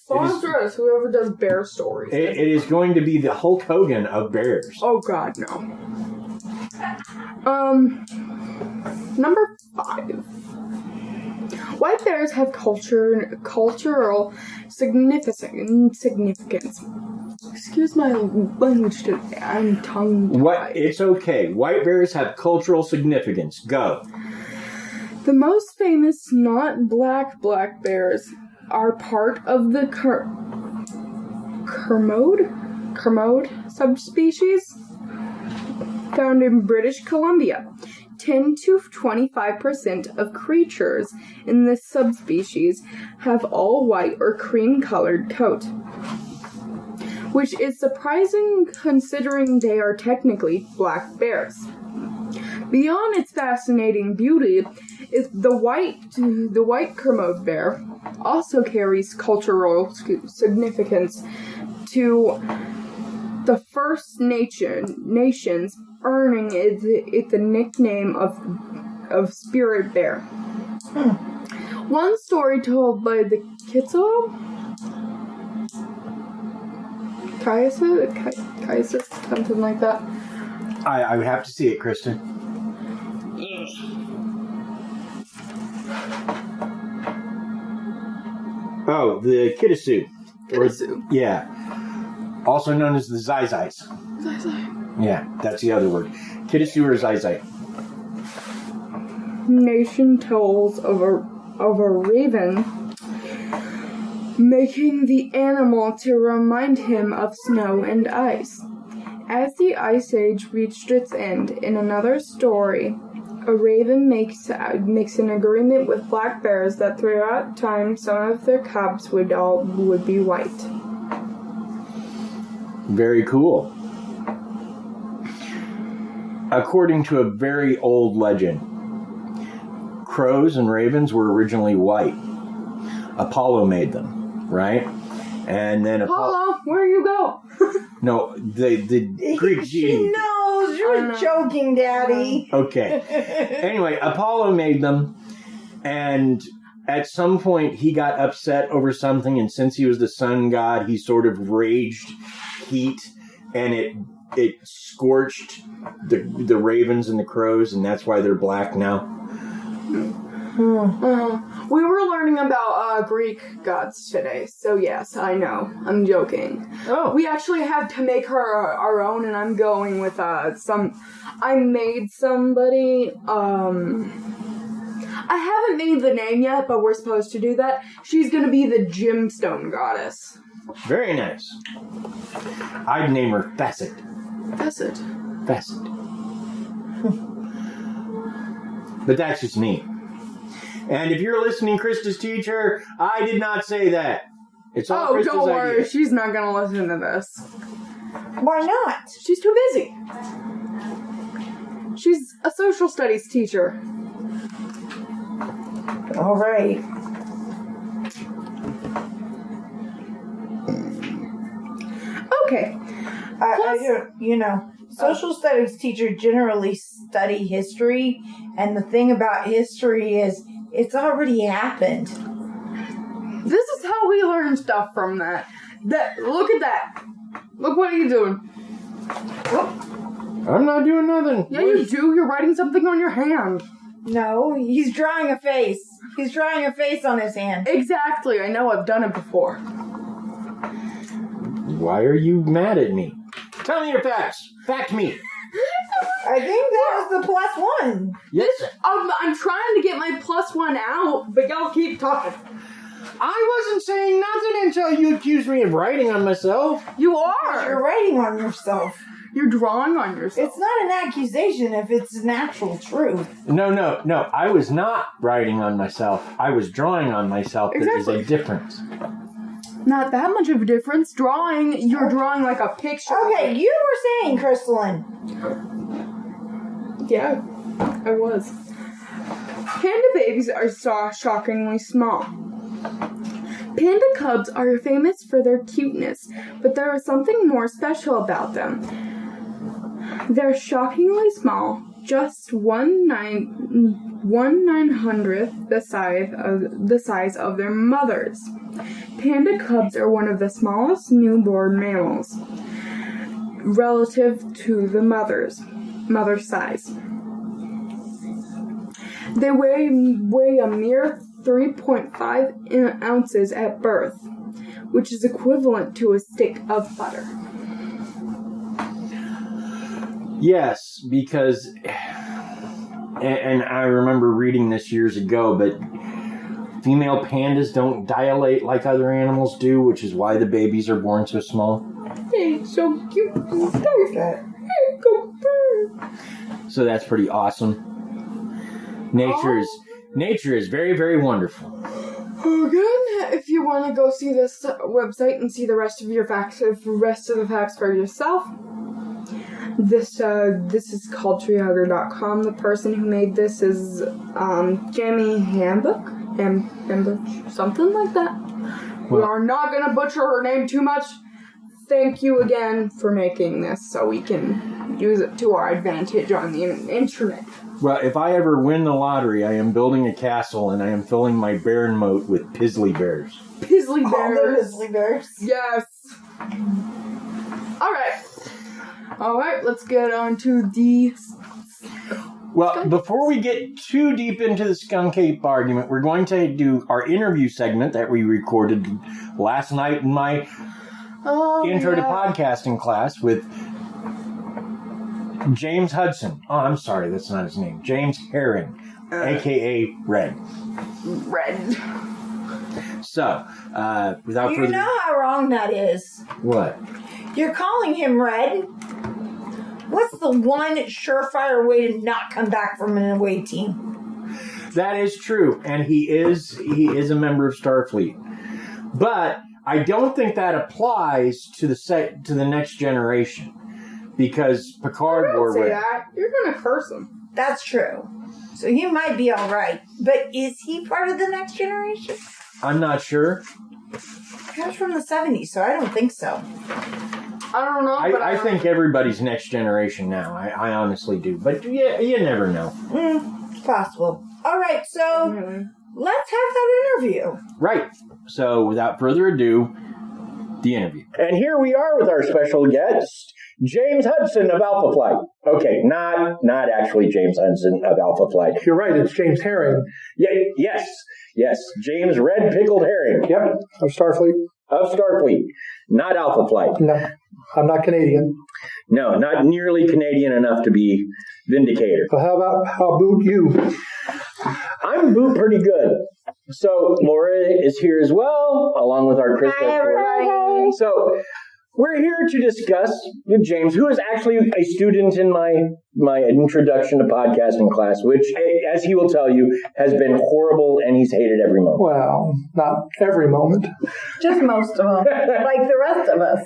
Sponsor us, whoever does bear stories. It is going to be the Hulk Hogan of bears. Oh, God, no. Number 5. White bears have cultural significance. Excuse my language today. I'm tongue-tied. It's okay. White bears have cultural significance. Go. The most famous not black bears are part of the Kermode subspecies found in British Columbia. 10 to 25% of creatures in this subspecies have all white or cream-colored coat, which is surprising considering they are technically black bears. Beyond its fascinating beauty, the white Kermode bear also carries cultural significance to the First Nations, earning it the nickname of Spirit Bear. One story told by the Kitso, Kaisis, something like that. I would have to see it, Kristen. Oh, the Kitasu. Yeah. Also known as the Zai-Zais. Yeah, that's the other word. Kitasu or Zai-Zai. Nation tells of a raven making the animal to remind him of snow and ice. As the Ice Age reached its end, in another story, a raven makes an agreement with black bears that throughout time some of their cubs would be white. Very cool. According to a very old legend, crows and ravens were originally white. Apollo made them, right? And then Apollo, where you go? No, the Greek She deity. knows. You're joking, Daddy. Okay. Anyway, Apollo made them, and at some point he got upset over something, and since he was the sun god, he sort of raged heat, and it scorched the ravens and the crows, and that's why they're black now. We were learning about Greek gods today, so yes, I know. I'm joking. Oh. We actually had to make her our own, and I'm going with I made somebody, I haven't made the name yet, but we're supposed to do that. She's gonna be the gemstone goddess. Very nice. I'd name her Facet. Facet. But that's just me. And if you're listening, Krista's teacher, I did not say that. It's all Krista's don't worry. idea. She's not going to listen to this. Why not? She's too busy. She's a social studies teacher. All right. Okay. Social studies teachers generally study history, and the thing about history is it's already happened. This is how we learn stuff from that. Look at that. Look what are you doing? I'm not doing nothing. Yeah, you do. You're writing something on your hand. No, he's drawing a face. He's drawing a face on his hand. Exactly. I know. I've done it before. Why are you mad at me? Tell me your facts. Fact me. I think that was the +1. Yes. I'm trying to get my +1 out, but y'all keep talking. I wasn't saying nothing until you accused me of writing on myself. You You're are. writing on yourself. You're drawing on yourself. It's not an accusation if it's an actual truth. No. I was not writing on myself. I was drawing on myself. Exactly. There is a difference. Not that much of a difference. You're drawing like a picture. Okay, you were saying, Crystalline. Yeah, I was. Panda babies are shockingly small. Panda cubs are famous for their cuteness, but there is something more special about them. They're shockingly small, just 1/900th the size of their mothers. Panda cubs are one of the smallest newborn mammals relative to the mother's size. They weigh a mere 3.5 ounces at birth, which is equivalent to a stick of butter. Yes, because, and I remember reading this years ago, but female pandas don't dilate like other animals do, which is why the babies are born so small. Hey, so cute and stuff. So that's pretty awesome. Nature is very, very wonderful. Again, if you want to go see this website and see the rest of the facts for yourself, this is called treehugger.com. The person who made this is Jamie Hambuch, something like that. We are not going to butcher her name too much. Thank you again for making this so we can use it to our advantage on the internet. Well, if I ever win the lottery, I am building a castle and I am filling my bear moat with pizzly bears. Pizzly bears. Pizzly bears. Yes. All right, let's get on to the... Well, before we get too deep into the Skunk Ape argument, we're going to do our interview segment that we recorded last night in my intro to podcasting class with James Hudson. Oh, I'm sorry, that's not his name. James Herring, a.k.a. Red. So, without further... You know how wrong that is. What? You're calling him Red? What's the one surefire way to not come back from an away team? That is true, and he is a member of Starfleet. But I don't think that applies to the next generation, because Picard wore red. That. You're gonna curse him. That's true. So you might be all right, but is he part of the next generation? I'm not sure. He was from the 70s, so I don't think so. I don't know, but I think everybody's next generation now. I honestly do. But yeah, you never know. It's possible. All right, so let's have that interview. Right. So without further ado, the interview. And here we are with our special guest, James Hudson of Alpha Flight. Okay, not actually James Hudson of Alpha Flight. You're right, it's James Herring. Yes, James Red Pickled Herring. Yep, of Starfleet. Of Starfleet, not Alpha Flight. No, I'm not Canadian. No, not nearly Canadian enough to be vindicator. Well, how about you? I'm boot pretty good. So Laura is here as well, along with our Krysta. Hi, everybody. So we're here to discuss with James, who is actually a student in my introduction to podcasting class, which, as he will tell you, has been horrible, and he's hated every moment. Well, not every moment. Just most of them, like the rest of us.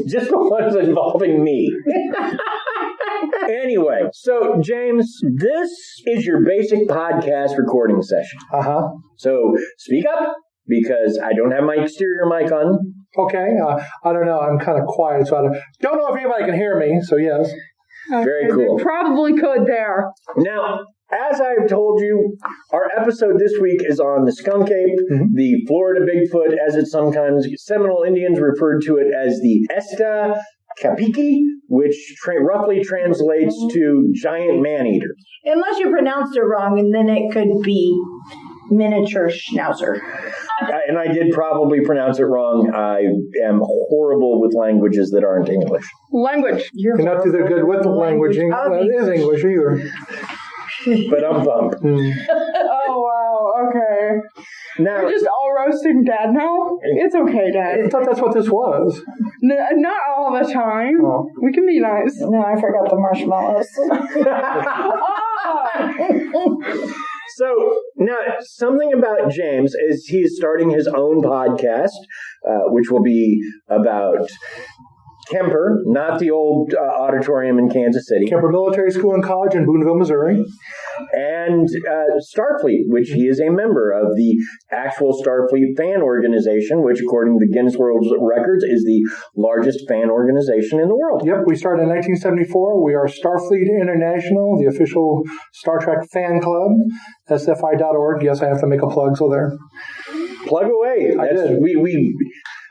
Just the ones involving me. Anyway, so James, this is your basic podcast recording session. Uh-huh. So speak up, because I don't have my exterior mic on. Okay, I don't know. I'm kind of quiet, so I don't know if anybody can hear me, so yes. Very cool. You probably could there. Now, as I've told you, our episode this week is on the Skunk Ape, the Florida Bigfoot, as it's sometimes Seminole Indians referred to it as the Esti Capcaki, which roughly translates to giant man-eater. Unless you pronounced it wrong, and then it could be miniature schnauzer. And I did probably pronounce it wrong. I am horrible with languages that aren't English. Language. You're not too good with the language. It is English either. But I'm bummed. Oh, wow, okay. Now, We're just all roasting Dad now? It's okay, Dad. I thought that's what this was. Not all the time. Oh. We can be nice. No, I forgot the marshmallows. So, now, something about James is he's starting his own podcast, which will be about Kemper, not the old auditorium in Kansas City. Kemper Military School and College in Boonville, Missouri. And Starfleet, which he is a member of the actual Starfleet fan organization, which, according to Guinness World Records, is the largest fan organization in the world. Yep, we started in 1974. We are Starfleet International, the official Star Trek fan club, sfi.org. Yes, I have to make a plug, so there. Plug away.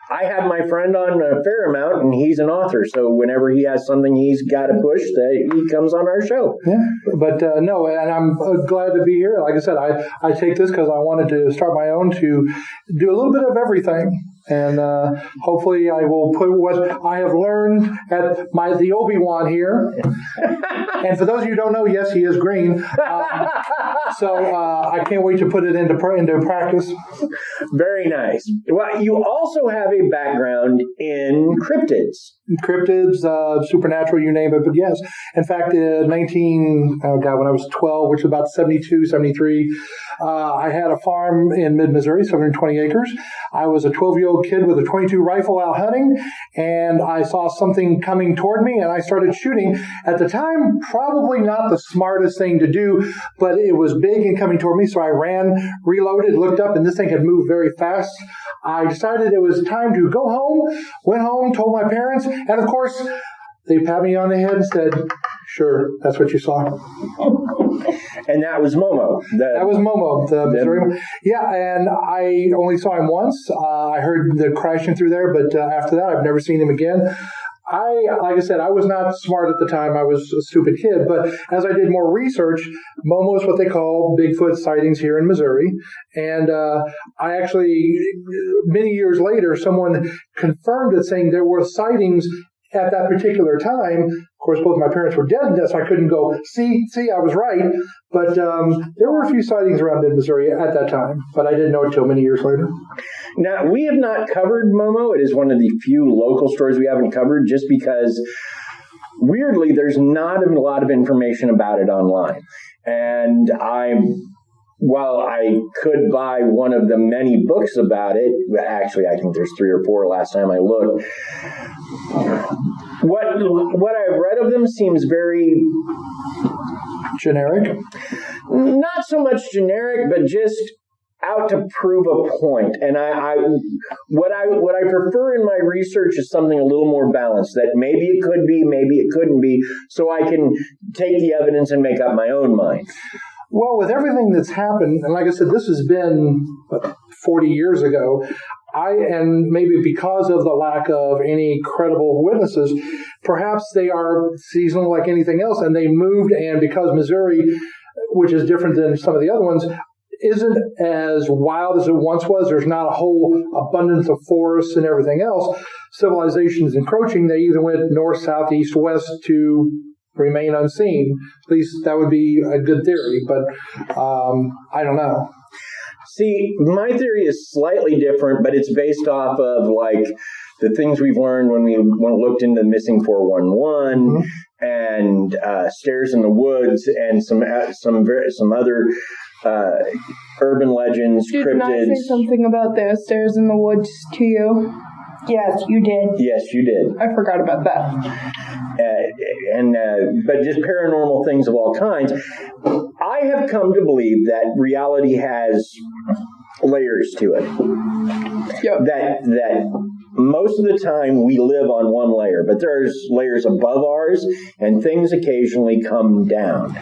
I have my friend on a fair amount, and he's an author. So whenever he has something he's got to push, he comes on our show. Yeah, but no, and I'm glad to be here. Like I said, I take this because I wanted to start my own to do a little bit of everything. And hopefully I will put what I have learned at the Obi-Wan here. And for those of you who don't know, yes, he is green. So I can't wait to put it into practice. Very nice. Well, you also have a background in cryptids. Cryptids, supernatural, you name it. But yes, in fact, when I was 12, which was about 72, 73, I had a farm in mid-Missouri, 720 acres. I was a 12-year-old kid with a .22 rifle out hunting, and I saw something coming toward me, and I started shooting. At the time, probably not the smartest thing to do, but it was big and coming toward me, so I ran, reloaded, looked up, and this thing had moved very fast. I decided it was time to go home, went home, told my parents, and of course, they pat me on the head and said, "Sure, that's what you saw." And that was Momo. That was Momo, the Missouri. Yeah, and I only saw him once. I heard the crashing through there, but after that, I've never seen him again. Like I said, I was not smart at the time. I was a stupid kid. But as I did more research, Momo is what they call Bigfoot sightings here in Missouri. And I actually, many years later, someone confirmed it, saying there were sightings at that particular time. Of course, both my parents were dead, so I couldn't go, see, I was right. But there were a few sightings around mid-Missouri at that time, but I didn't know it until many years later. Now, we have not covered Momo. It is one of the few local stories we haven't covered just because, weirdly, there's not a lot of information about it online. And while I could buy one of the many books about it, actually, I think there's 3 or 4 last time I looked, what I've read of them seems very generic. Not so much generic, but just out to prove a point. And what I prefer in my research is something a little more balanced, that maybe it could be, maybe it couldn't be, so I can take the evidence and make up my own mind. Well, with everything that's happened, and like I said, this has been 40 years ago, and maybe because of the lack of any credible witnesses, perhaps they are seasonal like anything else, and they moved, and because Missouri, which is different than some of the other ones, isn't as wild as it once was, there's not a whole abundance of forests and everything else, civilization's encroaching, they either went north, south, east, west to remain unseen. At least that would be a good theory, but I don't know. See, my theory is slightly different, but it's based off of like the things we've learned when we looked into Missing 411 and Stairs in the Woods and some other urban legends, cryptids. Did I say something about the Stairs in the Woods to you? Yes, you did. Yes, you did. I forgot about that. But just paranormal things of all kinds. I have come to believe that reality has layers to it. Yep. That most of the time we live on one layer, but there's layers above ours, and things occasionally come down.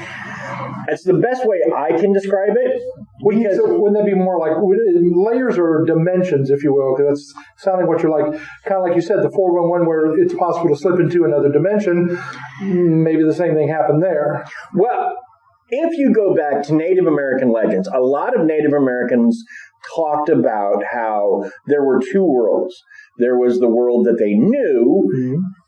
That's the best way I can describe it. Because wouldn't that be more like layers or dimensions, if you will? Because that's sounding what you're like, kind of like you said, the 411, where it's possible to slip into another dimension. Maybe the same thing happened there. Well, if you go back to Native American legends, a lot of Native Americans talked about how there were 2 worlds. There was the world that they knew,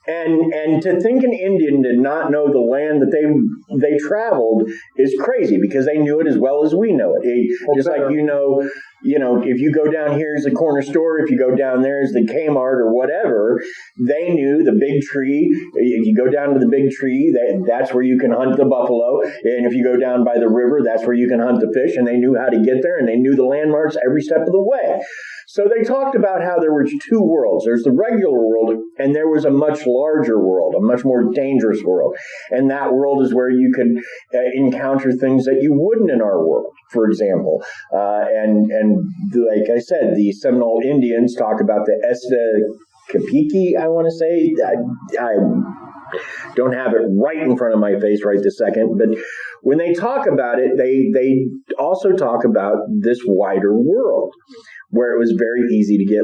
and to think an Indian did not know the land that they traveled is crazy, because they knew it as well as we know it. Just like you know, if you go down here is the corner store, if you go down there is the Kmart or whatever, they knew the big tree. If you go down to the big tree, that's where you can hunt the buffalo. And if you go down by the river, that's where you can hunt the fish. And they knew how to get there, and they knew the landmarks every step of the way. So they talked about how there were 2 worlds. There's the regular world, and there was a much larger world, a much more dangerous world. And that world is where you could encounter things that you wouldn't in our world, for example. And like I said, the Seminole Indians talk about the Esti Capcaki, I want to say. I don't have it right in front of my face right this second, but when they talk about it, they also talk about this wider world where it was very easy to get